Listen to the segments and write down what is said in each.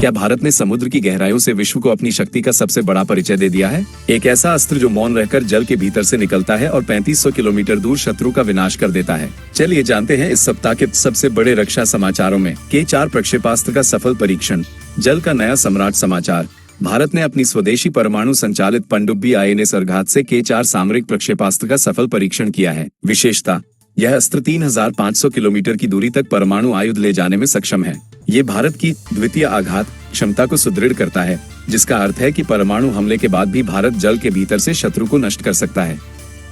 क्या भारत ने समुद्र की गहराइयों से विश्व को अपनी शक्ति का सबसे बड़ा परिचय दे दिया है? एक ऐसा अस्त्र जो मौन रहकर जल के भीतर से निकलता है और 3500 किलोमीटर दूर शत्रु का विनाश कर देता है। चलिए जानते हैं इस सप्ताह के सबसे बड़े रक्षा समाचारों में K4 प्रक्षेपास्त्र का सफल परीक्षण, जल का नया सम्राट समाचार। भारत ने अपनी स्वदेशी परमाणु संचालित पनडुब्बी INS अर्घात से K4 सामरिक प्रक्षेपास्त्र का सफल परीक्षण किया है। विशेषता, यह अस्त्र 3500 किलोमीटर की दूरी तक परमाणु आयुध ले जाने में सक्षम है। ये भारत की द्वितीय आघात क्षमता को सुदृढ़ करता है, जिसका अर्थ है कि परमाणु हमले के बाद भी भारत जल के भीतर से शत्रु को नष्ट कर सकता है।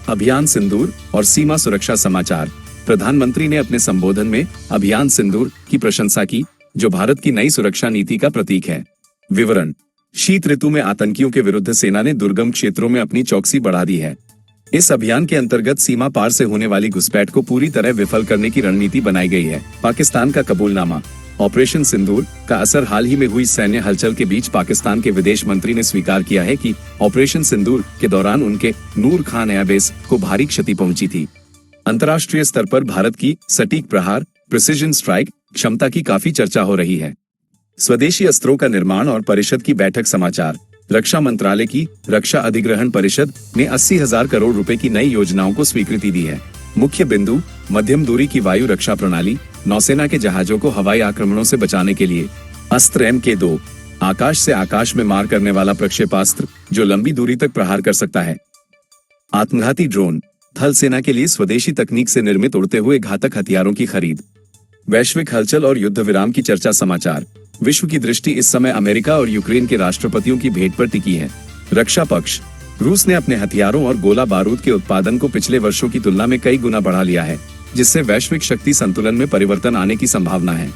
अभियान सिंदूर और सीमा सुरक्षा समाचार। प्रधानमंत्री ने अपने संबोधन में अभियान सिंदूर की प्रशंसा की, जो भारत की नई सुरक्षा नीति का प्रतीक है। विवरण, शीत ऋतु में आतंकियों के विरुद्ध सेना ने दुर्गम क्षेत्रों में अपनी चौकसी बढ़ा दी है। इस अभियान के अंतर्गत सीमा पार से होने वाली घुसपैठ को पूरी तरह विफल करने की रणनीति बनाई गई है। पाकिस्तान का कबूलनामा। ऑपरेशन सिंदूर का असर। हाल ही में हुई सैन्य हलचल के बीच पाकिस्तान के विदेश मंत्री ने स्वीकार किया है कि ऑपरेशन सिंदूर के दौरान उनके नूर खान एयरबेस को भारी क्षति पहुंची थी। अंतर्राष्ट्रीय स्तर पर भारत की सटीक प्रहार प्रिसिजन स्ट्राइक क्षमता की काफी चर्चा हो रही है। स्वदेशी अस्त्रों का निर्माण और परिषद की बैठक समाचार। रक्षा मंत्रालय की रक्षा अधिग्रहण परिषद ने 80,000 करोड़ रुपए की नई योजनाओं को स्वीकृति दी है। मुख्य बिंदु, मध्यम दूरी की वायु रक्षा प्रणाली, नौसेना के जहाजों को हवाई आक्रमणों से बचाने के लिए। अस्त्र MK2, आकाश से आकाश में मार करने वाला प्रक्षेपास्त्र जो लंबी दूरी तक प्रहार कर सकता है। आत्मघाती ड्रोन, थल सेना के लिए स्वदेशी तकनीक से निर्मित उड़ते हुए घातक हथियारों की खरीद। वैश्विक हलचल और युद्ध विराम की चर्चा समाचार। विश्व की दृष्टि इस समय अमेरिका और यूक्रेन के राष्ट्रपतियों की भेंट पर टिकी है। रक्षा पक्ष, रूस ने अपने हथियारों और गोला बारूद के उत्पादन को पिछले वर्षों की तुलना में कई गुना बढ़ा लिया है, जिससे वैश्विक शक्ति संतुलन में परिवर्तन आने की संभावना है।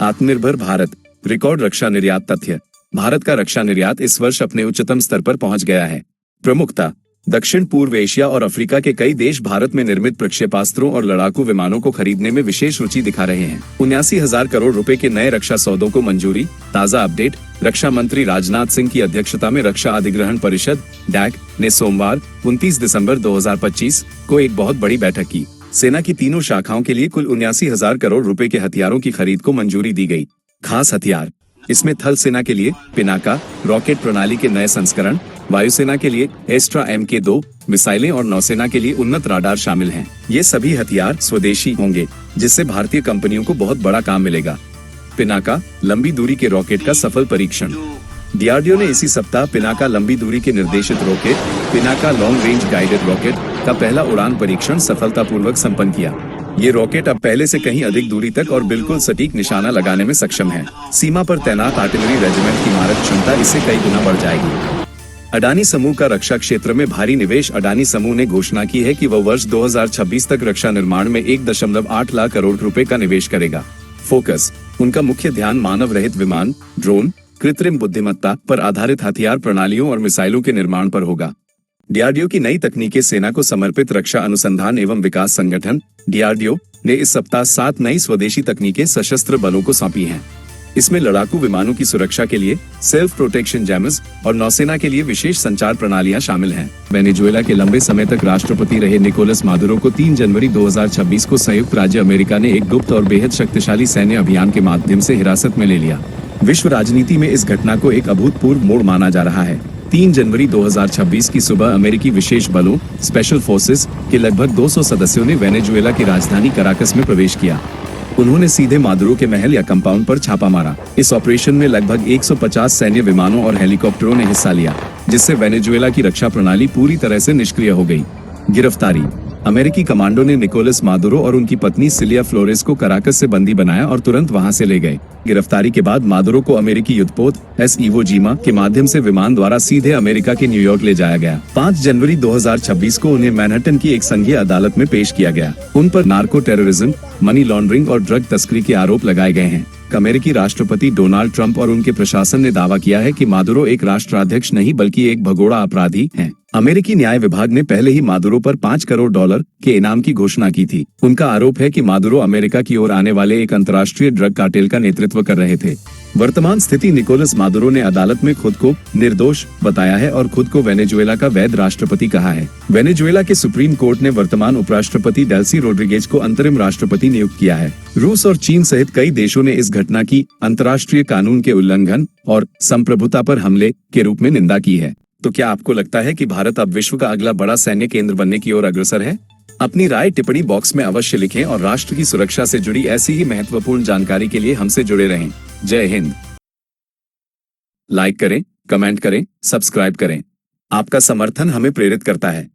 आत्मनिर्भर भारत, रिकॉर्ड रक्षा निर्यात तथ्य। भारत का रक्षा निर्यात इस वर्ष अपने उच्चतम स्तर पर पहुंच गया है। प्रमुखता, दक्षिण पूर्व एशिया और अफ्रीका के कई देश भारत में निर्मित प्रक्षेपास्त्रों और लड़ाकू विमानों को खरीदने में विशेष रुचि दिखा रहे हैं। 79,000 करोड़ रुपए के नए रक्षा सौदों को मंजूरी। ताजा अपडेट, रक्षा मंत्री राजनाथ सिंह की अध्यक्षता में रक्षा अधिग्रहण परिषद DAC ने सोमवार 29 दिसंबर 2025 को एक बहुत बड़ी बैठक की। सेना की तीनों शाखाओं के लिए कुल 79,000 करोड़ रुपए के हथियारों की खरीद को मंजूरी दी गई। खास हथियार, इसमें थल सेना के लिए पिनाका रॉकेट प्रणाली के नए संस्करण, वायुसेना के लिए एस्ट्रा MK2 मिसाइलें और नौसेना के लिए उन्नत राडार शामिल हैं। ये सभी हथियार स्वदेशी होंगे, जिससे भारतीय कंपनियों को बहुत बड़ा काम मिलेगा। पिनाका लंबी दूरी के रॉकेट का सफल परीक्षण। DRDO ने इसी सप्ताह पिनाका लंबी दूरी के निर्देशित rocket Pinaka long range guided rocket का पहला उड़ान परीक्षण सफलतापूर्वक संपन्न किया। ये रॉकेट अब पहले से कहीं अधिक दूरी तक और बिल्कुल सटीक निशाना लगाने में सक्षम है। सीमा पर तैनात आर्टिलरी रेजिमेंट की मारक क्षमता इससे कई गुना बढ़ जाएगी। अडानी समूह का रक्षा क्षेत्र में भारी निवेश। अडानी समूह ने घोषणा की है कि वह वर्ष 2026 तक रक्षा निर्माण में 1.8 लाख करोड़ रुपए का निवेश करेगा। फोकस, उनका मुख्य ध्यान मानव रहित विमान, ड्रोन, कृत्रिम बुद्धिमत्ता पर आधारित हथियार प्रणालियों और मिसाइलों के निर्माण पर होगा। DRDO की नई तकनीकें सेना को समर्पित रक्षा अनुसंधान एवं विकास संगठन DRDO ने इस सप्ताह 7 नई स्वदेशी तकनीकें सशस्त्र बलों को सौंपी हैं। इसमें लड़ाकू विमानों की सुरक्षा के लिए सेल्फ प्रोटेक्शन जैमर्स और नौसेना के लिए विशेष संचार प्रणालियां शामिल हैं। वेनेजुएला के लंबे समय तक राष्ट्रपति रहे निकोलस मादुरो को 3 जनवरी 2026 को संयुक्त राज्य अमेरिका ने एक गुप्त और बेहद शक्तिशाली सैन्य अभियान के माध्यम से हिरासत में ले लिया। विश्व राजनीति में इस घटना को एक अभूतपूर्व मोड़ माना जा रहा है। 3 जनवरी 2026 की सुबह अमेरिकी विशेष बलों स्पेशल फोर्सेस के लगभग 200 सदस्यों ने वेनेजुएला की राजधानी कराकस में प्रवेश किया। उन्होंने सीधे मादुरो के महल या कंपाउंड पर छापा मारा। इस ऑपरेशन में लगभग 150 सैन्य विमानों और हेलीकॉप्टरों ने हिस्सा लिया, जिससे वेनेजुएला की रक्षा प्रणाली पूरी तरह से निष्क्रिय हो गई। गिरफ्तारी, अमेरिकी कमांडो ने निकोलस मादुरो और उनकी पत्नी सिलिया फ्लोरेस को कराकस से बंदी बनाया और तुरंत वहां से ले गए। गिरफ्तारी के बाद मादुरो को अमेरिकी युद्धपोत इवो जीमा के माध्यम से विमान द्वारा सीधे अमेरिका के न्यूयॉर्क ले जाया गया। 5 जनवरी 2026 को उन्हें मैनहट्टन की एक संघीय अदालत में पेश किया गया। उन पर नार्को टेररिज्म, मनी लॉन्ड्रिंग और ड्रग तस्करी के आरोप लगाए गए हैं। अमेरिकी राष्ट्रपति डोनाल्ड ट्रंप और उनके प्रशासन ने दावा किया है कि मादुरो एक राष्ट्राध्यक्ष नहीं बल्कि एक भगोड़ा अपराधी हैं। अमेरिकी न्याय विभाग ने पहले ही मादुरो पर $5 करोड़ के इनाम की घोषणा की थी। उनका आरोप है कि मादुरो अमेरिका की ओर आने वाले एक अंतर्राष्ट्रीय ड्रग कार्टेल का नेतृत्व कर रहे थे। वर्तमान स्थिति निकोलस मादुरो ने अदालत में खुद को निर्दोष बताया है और खुद को वेनेजुएला का वैध राष्ट्रपति कहा है। वेनेजुएला के सुप्रीम कोर्ट ने वर्तमान उपराष्ट्रपति डेल्सी रोड्रिगेज को अंतरिम राष्ट्रपति नियुक्त किया है। रूस और चीन सहित कई देशों ने इस घटना की अंतर्राष्ट्रीय कानून के उल्लंघन और संप्रभुता पर हमले के रूप में निंदा की है। तो क्या आपको लगता है कि भारत अब विश्व का अगला बड़ा सैन्य केंद्र बनने की ओर अग्रसर है? अपनी राय टिप्पणी बॉक्स में अवश्य लिखें और राष्ट्र की सुरक्षा से जुड़ी ऐसी ही महत्वपूर्ण जानकारी के लिए हमसे जुड़े रहें। जय हिंद। लाइक करें, कमेंट करें, सब्सक्राइब करें। आपका समर्थन हमें प्रेरित करता है।